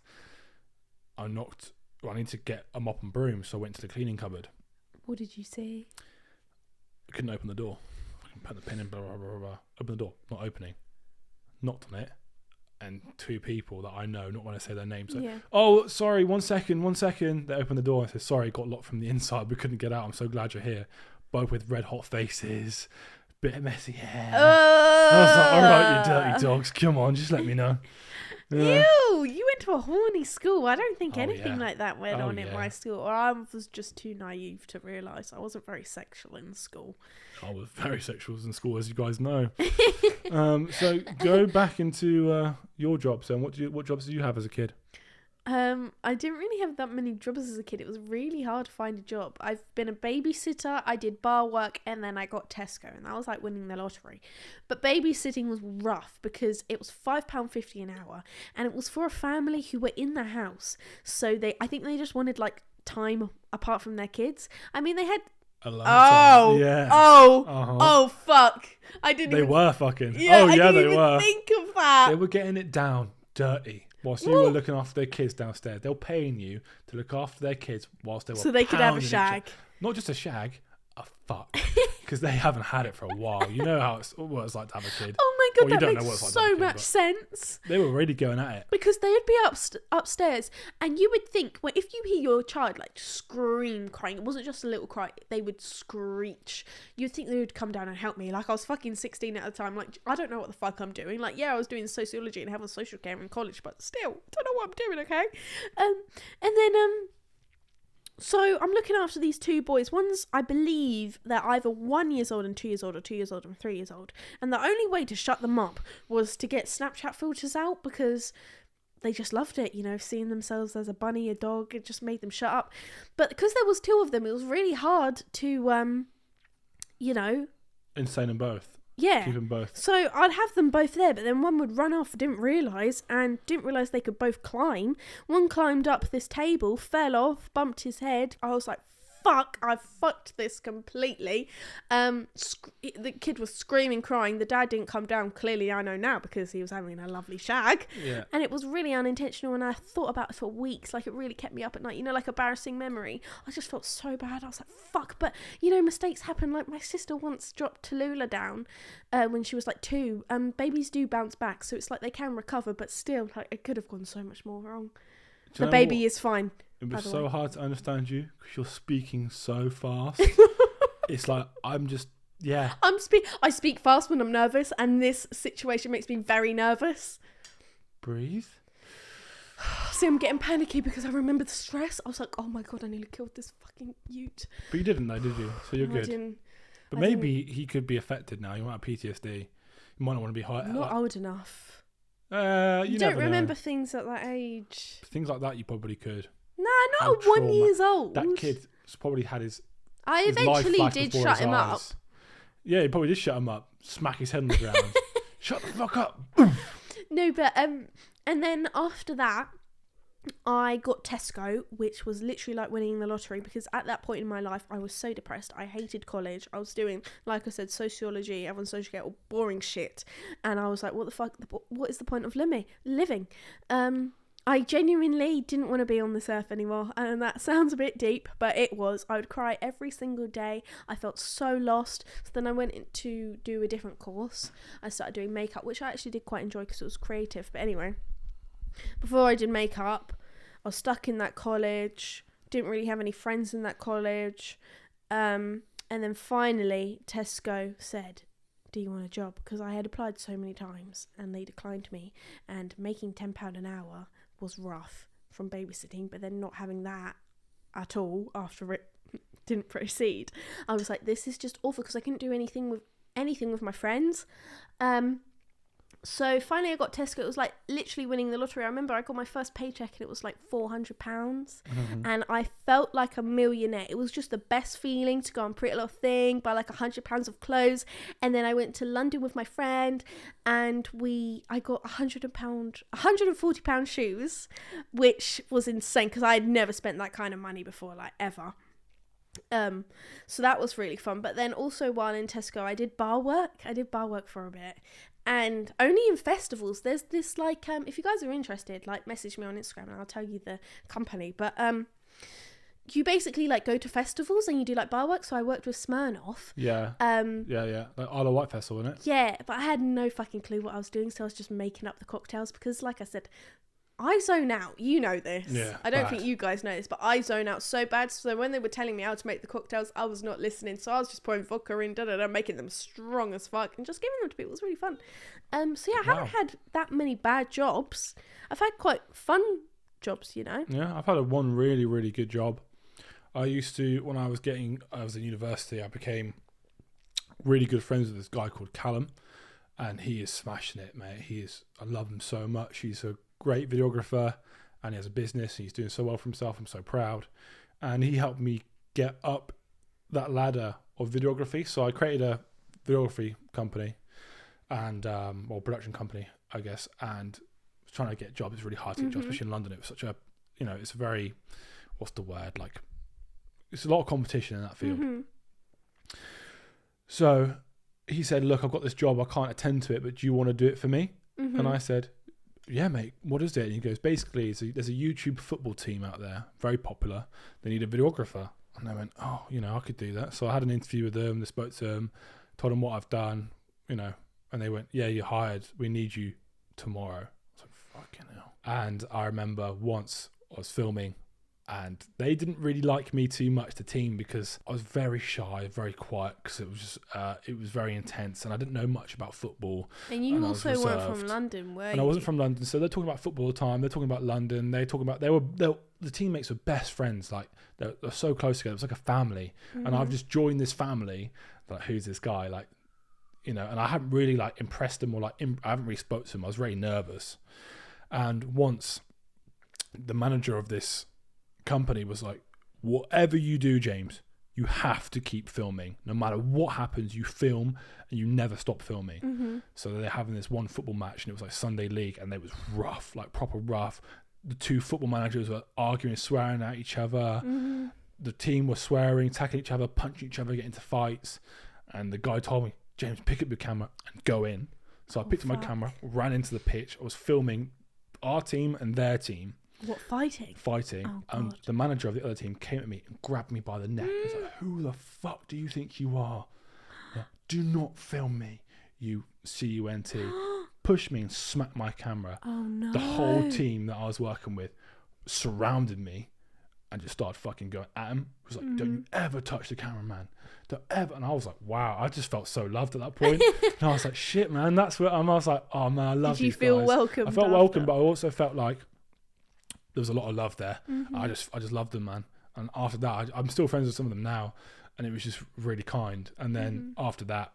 S1: I need to get a mop and broom, so I went to the cleaning cupboard.
S2: What did you say?
S1: I couldn't open the door. I can put the pin in, blah, blah, blah, blah. Open the door, not opening. Knocked on it, and 2 people that I know, not when I say their names.
S2: Yeah.
S1: Oh, sorry, one second. They opened the door and said, sorry, got locked from the inside. We couldn't get out. I'm so glad you're here. Both with red hot faces, bit of messy hair. I was like, all right, you dirty dogs. Come on, just let me know. Yeah.
S2: Ew, you went to a horny school. I don't think anything
S1: yeah.
S2: like that went on
S1: yeah.
S2: in my school. Or I was just too naive to realise I wasn't very sexual in school.
S1: I was very sexual in school, as you guys know. So go back into your jobs. And what jobs did you have as a kid?
S2: I didn't really have that many jobs as a kid. It was really hard to find a job. I've been a babysitter, I did bar work, and then I got Tesco, and that was like winning the lottery. But babysitting was rough because it was £5.50 an hour, and it was for a family who were in the house. So I think they just wanted like time apart from their kids. I mean, they had
S1: Yeah.
S2: Oh, fuck. I didn't
S1: They
S2: even...
S1: were fucking.
S2: Yeah,
S1: they
S2: I didn't even
S1: were.
S2: think of that.
S1: They were getting it down dirty whilst you were looking after their kids downstairs. They were paying you to look after their kids whilst they were
S2: so they could have a
S1: pounding
S2: shag.
S1: Not just a shag, a fuck. Because they haven't had it for a while. You know how what it's like to have a kid.
S2: Oh my god,
S1: Well, you
S2: that
S1: don't know
S2: makes
S1: what it's like
S2: so
S1: to be a kid,
S2: much
S1: but-
S2: sense.
S1: They were really going at it.
S2: Because they would be upstairs, and you would think, well, if you hear your child like scream crying, it wasn't just a little cry, they would screech. You'd think they would come down and help me. Like, I was fucking 16 at the time. Like, I don't know what the fuck I'm doing. Like, yeah, I was doing sociology and health and social care in college, but still, I don't know what I'm doing, okay? And then, so I'm looking after these two boys. One's, I believe, they're either 1 year old and 2 years old, or 2 years old and 3 years old. And the only way to shut them up was to get Snapchat filters out, because they just loved it, you know, seeing themselves as a bunny, a dog. It just made them shut up. But because there was two of them, it was really hard to, you know.
S1: Insane them both.
S2: Yeah.
S1: Keep them both.
S2: So I'd have them both there, but then one would run off, didn't realise they could both climb. One climbed up this table, fell off, bumped his head. I was like, fuck, I fucked this completely. The kid was screaming, crying. The dad didn't come down. Clearly, I know now, because he was having a lovely shag.
S1: Yeah.
S2: And it was really unintentional, and I thought about it for weeks. Like, it really kept me up at night. You know, like embarrassing memory. I just felt so bad. I was like, fuck. But, you know, mistakes happen. Like, my sister once dropped Tallulah down when she was like 2. Babies do bounce back, so it's like they can recover, but still, like, it could have gone so much more wrong. The baby is fine.
S1: It was so hard to understand you because you're speaking so fast. It's like, I'm just, yeah.
S2: I speak fast when I'm nervous, and this situation makes me very nervous.
S1: Breathe.
S2: See, I'm getting panicky because I remember the stress. I was like, oh my god, I nearly killed this fucking ute.
S1: But you didn't though, did you? So you're
S2: No,
S1: good. But maybe he could be affected now. You might have PTSD. You might not want to be high.
S2: Not old enough.
S1: You
S2: don't
S1: never
S2: remember
S1: know.
S2: things at that age.
S1: Things like that you probably could.
S2: Nah, not at 1 year old.
S1: That kid probably had his
S2: I
S1: his life
S2: eventually
S1: flash
S2: did
S1: before
S2: shut
S1: his
S2: him up.
S1: eyes. Yeah, he probably did shut him up. Smack his head on the ground. Shut the fuck up.
S2: No, but and then after that, I got Tesco, which was literally like winning the lottery, because at that point in my life, I was so depressed. I hated college. I was doing, like I said, sociology, everyone's social care, all boring shit. And I was like, what the fuck? What is the point of living? I genuinely didn't want to be on this earth anymore. And that sounds a bit deep, but it was. I would cry every single day. I felt so lost. So then I went in to do a different course. I started doing makeup, which I actually did quite enjoy because it was creative. But anyway, before I did makeup, I was stuck in that college. Didn't really have any friends in that college. And then finally, Tesco said, do you want a job? Because I had applied so many times and they declined me. And making £10 an hour was rough from babysitting, but then not having that at all after it didn't proceed. I was like, this is just awful, because I couldn't do anything with my friends. So finally I got Tesco. It was like literally winning the lottery. I remember I got my first paycheck and it was like £400. And I felt like a millionaire. It was just the best feeling to go on Pretty Little Thing, buy like £100 of clothes. And then I went to London with my friend and I got £140 shoes, which was insane because I had never spent that kind of money before, like ever. So that was really fun. But then also while in Tesco, I did bar work for a bit. And only in festivals. There's this like if you guys are interested, like message me on Instagram and I'll tell you the company. But you basically like go to festivals and you do like bar work. So I worked with Smirnoff.
S1: Yeah. Yeah. Like Isle of Wight Festival, isn't it?
S2: Yeah, but I had no fucking clue what I was doing, so I was just making up the cocktails because, like I said, I zone out. You know this.
S1: Yeah,
S2: I don't
S1: bad.
S2: think you guys know this, but I zone out so bad. So when they were telling me how to make the cocktails, I was not listening. So I was just pouring vodka in, making them strong as fuck and just giving them to people. It was really fun. So yeah, I haven't had that many bad jobs. I've had quite fun jobs, you know.
S1: Yeah, I've had one really, really good job. I used to, when I was in university, I became really good friends with this guy called Callum, and he is smashing it, mate. I love him so much. He's a great videographer and he has a business. He's doing so well for himself. I'm so proud. And he helped me get up that ladder of videography. So I created a videography company and, production company, I guess, and trying to get jobs is really hard to get jobs, especially in London. It was such a, it's a very, what's the word? Like, it's a lot of competition in that field. So he said, look, I've got this job. I can't attend to it, but do you want to do it for me? And I said, yeah, mate, what is it? And he goes, basically, there's a YouTube football team out there, very popular. They need a videographer. And I went, oh, I could do that. So I had an interview with them, spoke to them, told them what I've done, And they went, yeah, you're hired. We need you tomorrow. I was like, fucking hell. And I remember once I was filming and they didn't really like me too much, the team, because I was very shy, very quiet, because it was just, it was very intense and I didn't know much about football.
S2: And you also weren't from London, were you?
S1: And I wasn't from London, so they're talking about football all the time. They're talking about London. They're talking about, the teammates were best friends. Like, they're so close together. It was like a family. Mm-hmm. And I've just joined this family. Like, who's this guy? Like, you know, and I hadn't really like impressed them, or like I haven't really spoke to them. I was very nervous. And once the manager of this company was like, whatever you do, James, you have to keep filming. No matter what happens, you film and you never stop filming. Mm-hmm. So they're having this one football match and it was like Sunday league and it was rough, like proper rough. The two football managers were arguing, swearing at each other. Mm-hmm. The team was swearing, attacking each other, punching each other, getting into fights. And the guy told me, James, pick up your camera and go in. So I picked up my camera, ran into the pitch. I was filming our team and their team.
S2: What, fighting?
S1: Fighting.
S2: Oh,
S1: and the manager of the other team came at me and grabbed me by the neck. He was like, who the fuck do you think you are? Like, do not film me, you cunt. Pushed me and smacked my camera.
S2: Oh no.
S1: The whole team that I was working with surrounded me and just started fucking going at him. It was like, don't you ever touch the cameraman. Don't ever. And I was like, wow, I just felt so loved at that point. And I was like, shit, man, that's what I was like, oh man, I love these guys.
S2: Did you feel welcome?
S1: I felt welcome, but I also felt like there was a lot of love there. Mm-hmm. I just loved them, man. And after that, I'm still friends with some of them now, and it was just really kind. And then after that,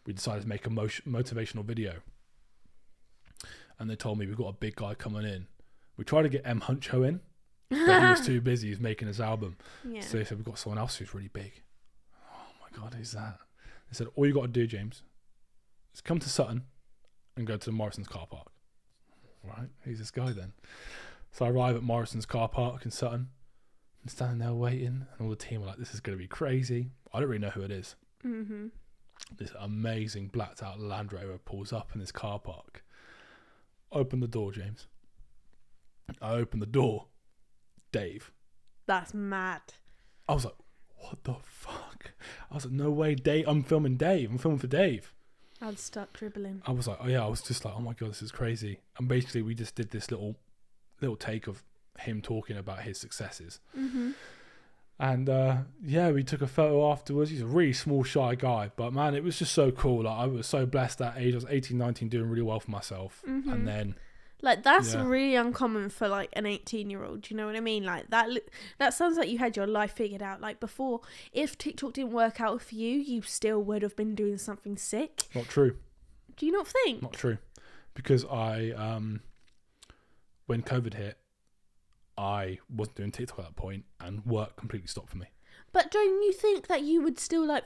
S1: we decided to make a motivational video. And they told me, we've got a big guy coming in. We tried to get M. Huncho in, but he was too busy. He was making his album. Yeah. So they said, we've got someone else who's really big. Oh my God, who's that? They said, all you got to do, James, is come to Sutton and go to the Morrison's car park. Right? Who's this guy then? So I arrive at Morrison's car park in Sutton and standing there waiting, and all the team were like, this is going to be crazy. I don't really know who it is. Mm-hmm. This amazing blacked out Land Rover pulls up in this car park. Open the door, James. I open the door. Dave.
S2: That's mad.
S1: I was like, what the fuck? I was like, no way, Dave. I'm filming Dave. I'm filming for Dave.
S2: I'd start dribbling.
S1: I was like, oh yeah, I was just like, oh my God, this is crazy. And basically we just did this little take of him talking about his successes. Mm-hmm. And we took a photo afterwards. He's a really small, shy guy, but man, it was just so cool. Like, I was so blessed that age. I was 18, 19, doing really well for myself. Mm-hmm. And then
S2: like, that's really uncommon for like an 18-year-old. Do you know what I mean? Like, that sounds like you had your life figured out. Like, before, if TikTok didn't work out for you, you still would have been doing something sick.
S1: Not true.
S2: Do you not think?
S1: Not true. Because when COVID hit, I wasn't doing TikTok at that point, and work completely stopped for me. But
S2: don't you think that you would still like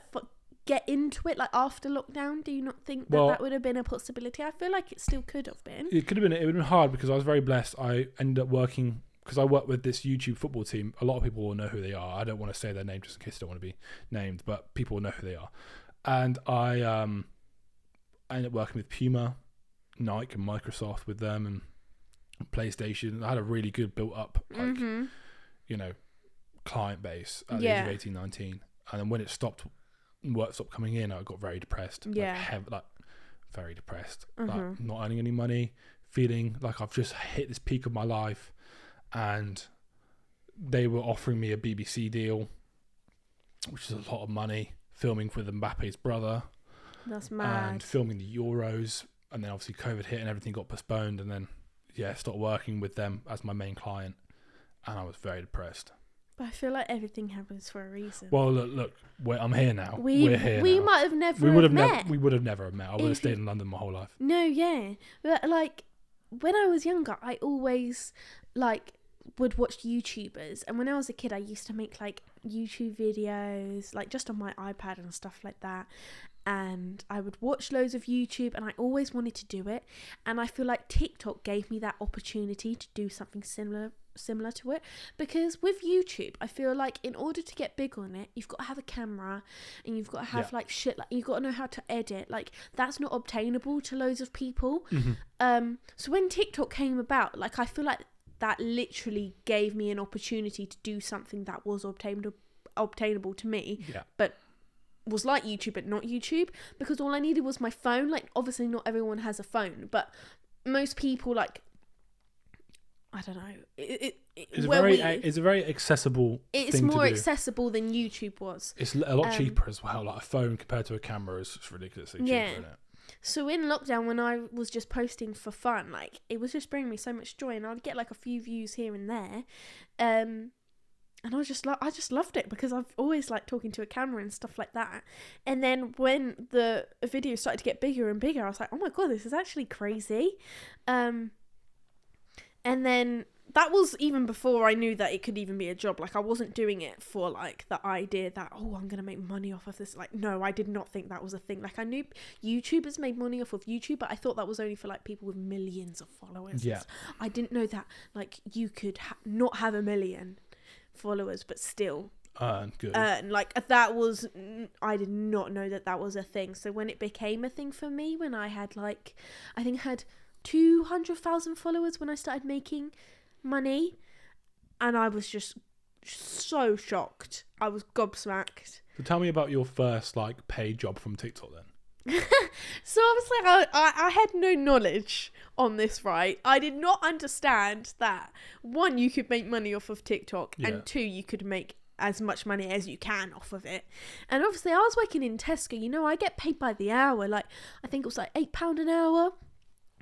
S2: get into it like after lockdown? Do you not think that that would have been a possibility? I feel like it still could have been.
S1: It could have been. It would have been hard because I was very blessed. I ended up working, because I work with this YouTube football team. A lot of people will know who they are. I don't want to say their name just in case they don't want to be named, but people will know who they are. And I ended up working with Puma, Nike, and Microsoft with them, and PlayStation. I had a really good built up client base at the age of 18, 19. And then when it stopped, work stopped coming in, I got very depressed. Very depressed. Like, not earning any money, feeling like I've just hit this peak of my life. And they were offering me a BBC deal, which is a lot of money, filming with Mbappe's brother.
S2: That's mad.
S1: And filming the Euros. And then obviously COVID hit and everything got postponed. And then stopped working with them as my main client, and I was very depressed.
S2: But I feel like everything happens for a reason.
S1: Well, look, I'm here now. We're here.
S2: We
S1: now.
S2: might have never met.
S1: We would have never met. I would have stayed in London my whole life.
S2: No, yeah, but like when I was younger, I always like would watch YouTubers, and when I was a kid, I used to make like YouTube videos, like just on my iPad and stuff like that. And I would watch loads of YouTube, and I always wanted to do it. And I feel like TikTok gave me that opportunity to do something similar to it. Because with YouTube, I feel like in order to get big on it, you've got to have a camera, and you've got to have like shit, like you've got to know how to edit. Like, that's not obtainable to loads of people. Mm-hmm. So when TikTok came about, like, I feel like that literally gave me an opportunity to do something that was obtainable to me, but was like YouTube but not YouTube, because all I needed was my phone. Like, obviously not everyone has a phone, but most people, like, I don't know,
S1: it's a very accessible
S2: it's
S1: thing
S2: more
S1: to do.
S2: accessible than YouTube was.
S1: It's a lot cheaper as well. Like, a phone compared to a camera is ridiculously cheaper, isn't it?
S2: So in lockdown, when I was just posting for fun, like, it was just bringing me so much joy, and I'd get like a few views here and there, and I just loved it, because I've always liked talking to a camera and stuff like that. And then when the video started to get bigger and bigger, I was like, oh my god, this is actually crazy. And then that was even before I knew that it could even be a job. Like, I wasn't doing it for like the idea that, oh, I'm going to make money off of this. Like, no, I did not think that was a thing. Like, I knew YouTubers made money off of YouTube, but I thought that was only for like people with millions of followers.
S1: Yeah.
S2: I didn't know that like you could not have 1 million followers, but still
S1: good.
S2: Like, that was, I did not know that was a thing. So when it became a thing for me, when I had like, I think I had 200,000 followers when I started making money, and I was just so shocked. I was gobsmacked.
S1: So tell me about your first like paid job from TikTok then.
S2: So obviously I had no knowledge on this, right? I did not understand that, one, you could make money off of TikTok, and two, you could make as much money as you can off of it. And obviously I was working in Tesco, you know, I get paid by the hour. Like, I think it was like £8 an hour,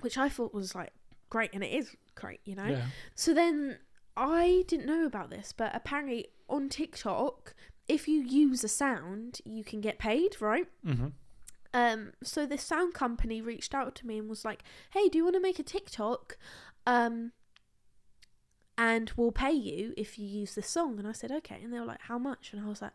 S2: which I thought was like great, and it is great, you know. So then I didn't know about this, but apparently on TikTok, if you use a sound, you can get paid, right? So this sound company reached out to me and was like, hey, do you want to make a TikTok, and we'll pay you if you use this song? And I said, okay. And they were like, how much? And I was like,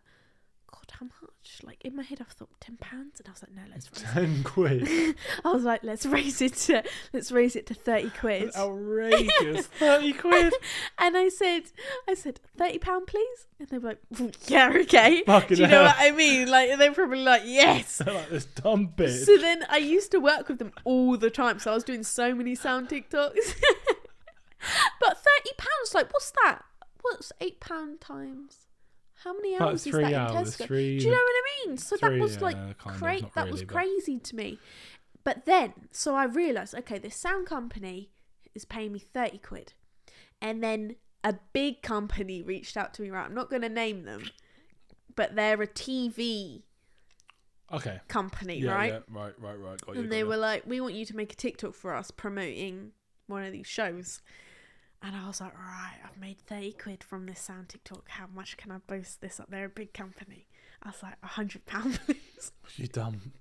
S2: God, how much? Like, in my head I thought £10, and I was like, no, let's raise
S1: 10 quid.
S2: I was like, let's raise it to 30 quid.
S1: That's outrageous. 30 quid.
S2: And I said £30, please. And they were like, yeah, okay.
S1: Fucking
S2: Do you know what I mean? Like, they're probably like, yes.
S1: They're like, this dumb bitch.
S2: So then I used to work with them all the time, so I was doing so many sound TikToks. But £30, like, what's that? What's £8 times? How many hours is that in Tesco? Do you know what I mean? So that was like crazy to me. But then, so I realised, okay, this sound company is paying me 30 quid. And then a big company reached out to me, right? I'm not going to name them, but they're a TV company, right?
S1: Yeah, right. Got
S2: and they were like, we want you to make a TikTok for us promoting one of these shows. And I was like, right, I've made 30 quid from this sound TikTok. How much can I boast this up? They're a big company. I was like, £100, please.
S1: You dumb.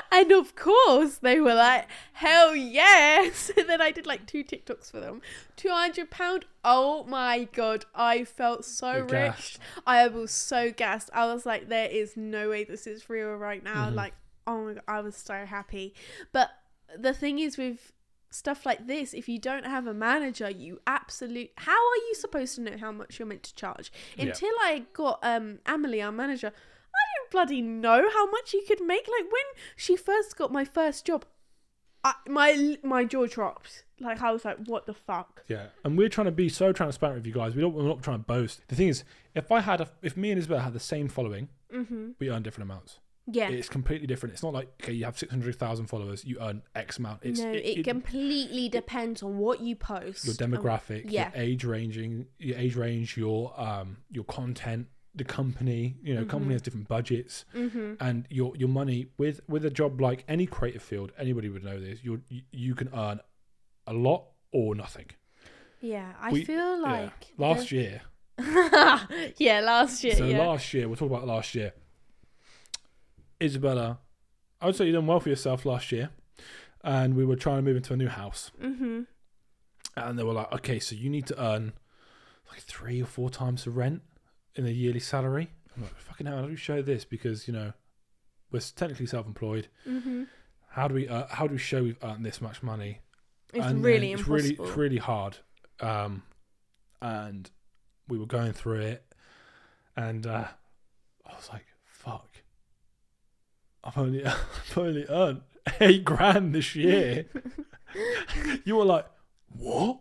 S2: And of course, they were like, hell yes. And then I did like 2 TikToks for them. £200. Oh my God. I felt so rich. Gassed. I was so gassed. I was like, there is no way this is real right now. Like, oh my God, I was so happy. But the thing is with stuff like this, if you don't have a manager, how are you supposed to know how much you're meant to charge? Until I got Amelie, our manager, I didn't bloody know how much you could make. Like, when she first got my first job, my jaw dropped. Like, I was like, what the fuck?
S1: Yeah, and we're trying to be so transparent with you guys. We're not trying to boast. The thing is, if me and Isabel had the same following, we earn different amounts.
S2: Yeah.
S1: It's completely different. It's not like, okay, you have 600,000 followers, you earn X amount.
S2: It completely depends on what you post.
S1: Your demographic, your age range, your content, the company, you know, company has different budgets, and your money with a job like any creative field, anybody would know this, you can earn a lot or nothing.
S2: Yeah, I feel like
S1: last year.
S2: Last year.
S1: So last year, we'll talk about last year. Isabella, I would say you done well for yourself last year, and we were trying to move into a new house, and they were like, okay, so you need to earn like 3 or 4 times the rent in a yearly salary. I'm like, fucking hell, how do we show this? Because, you know, we're technically self-employed. How do we show we've earned this much money?
S2: It's really impossible.
S1: It's really hard. And we were going through it, and I was like, fuck. I've only earned £8,000 this year. You were like, what?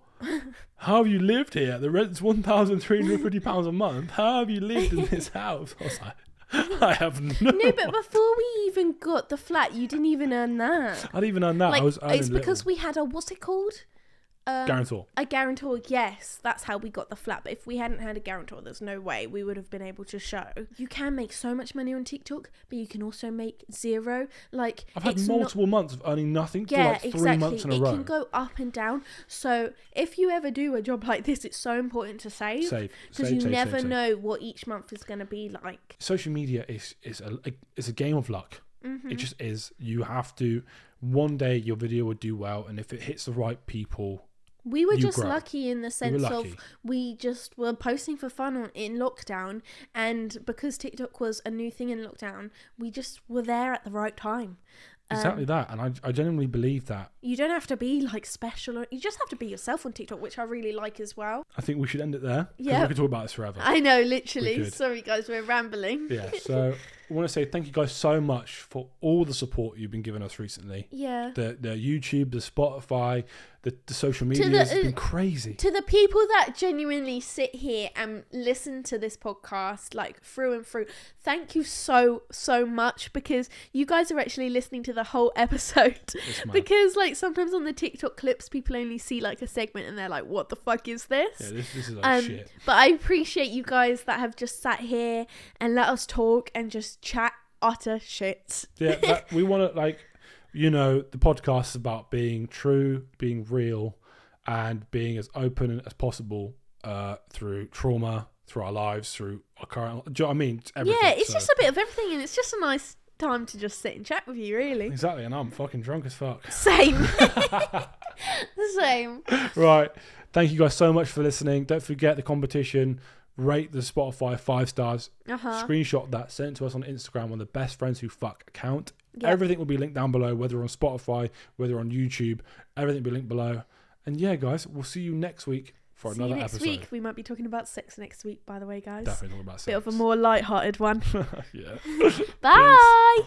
S1: How have you lived here? The rent's £1,350 a month. How have you lived in this house? I was like, I have no.
S2: No, but before we even got the flat, you didn't even earn that.
S1: I didn't even earn that.
S2: Like,
S1: I was earning
S2: it's because
S1: little.
S2: we had a, what's it called?
S1: Guarantor.
S2: A guarantor, yes. That's how we got the flat. But if we hadn't had a guarantor, there's no way we would have been able to show. You can make so much money on TikTok, but you can also make zero. Like,
S1: I've had
S2: it's
S1: multiple months of earning nothing for
S2: yeah,
S1: like 3
S2: exactly.
S1: months in a
S2: It
S1: row.
S2: can go up and down. So if you ever do a job like this, it's so important to save. Because you never know what each month is going to be like.
S1: Social media is a game of luck.
S2: Mm-hmm.
S1: It just is. You have to. One day your video will do well, and if it hits the right people.
S2: We were
S1: You
S2: just
S1: grow.
S2: lucky in the sense of we just were posting for fun in lockdown, and because TikTok was a new thing in lockdown, we just were there at the right time.
S1: Exactly that, and I genuinely believe that.
S2: You don't have to be like special, or you just have to be yourself on TikTok, which I really like as well.
S1: I think we should end it there.
S2: Yeah,
S1: we could talk about this forever.
S2: I know,
S1: We
S2: literally.
S1: could.
S2: Sorry, guys, we're rambling.
S1: Yeah, so I want to say thank you guys so much for all the support you've been giving us recently.
S2: Yeah.
S1: The YouTube, the Spotify, the social media has been crazy.
S2: To the people that genuinely sit here and listen to this podcast like through and through, thank you so much, because you guys are actually listening to the whole episode. Because like sometimes on the TikTok clips people only see like a segment and they're like, what the fuck is this?
S1: Yeah, this is like shit.
S2: But I appreciate you guys that have just sat here and let us talk and just chat utter shit.
S1: Yeah, we want to like, the podcast is about being true, being real, and being as open as possible through trauma, through our lives, through our current. Do you know what I mean? It's everything.
S2: Yeah, it's just a bit of everything, and it's just a nice time to just sit and chat with you, really.
S1: Exactly, and I'm fucking drunk as fuck.
S2: Same. Same.
S1: Right. Thank you guys so much for listening. Don't forget the competition. Rate the Spotify 5 stars. Screenshot that. Send it to us on Instagram on the Best Friends Who Fuck account. Yep. Everything will be linked down below, whether on Spotify, whether on YouTube. Everything will be linked below. And yeah, guys, we'll see you next week for another episode.
S2: Next week. We might be talking about sex next week, by the way, guys.
S1: Definitely talking about sex.
S2: Bit of a more light-hearted one.
S1: Yeah.
S2: Bye.
S1: Peace.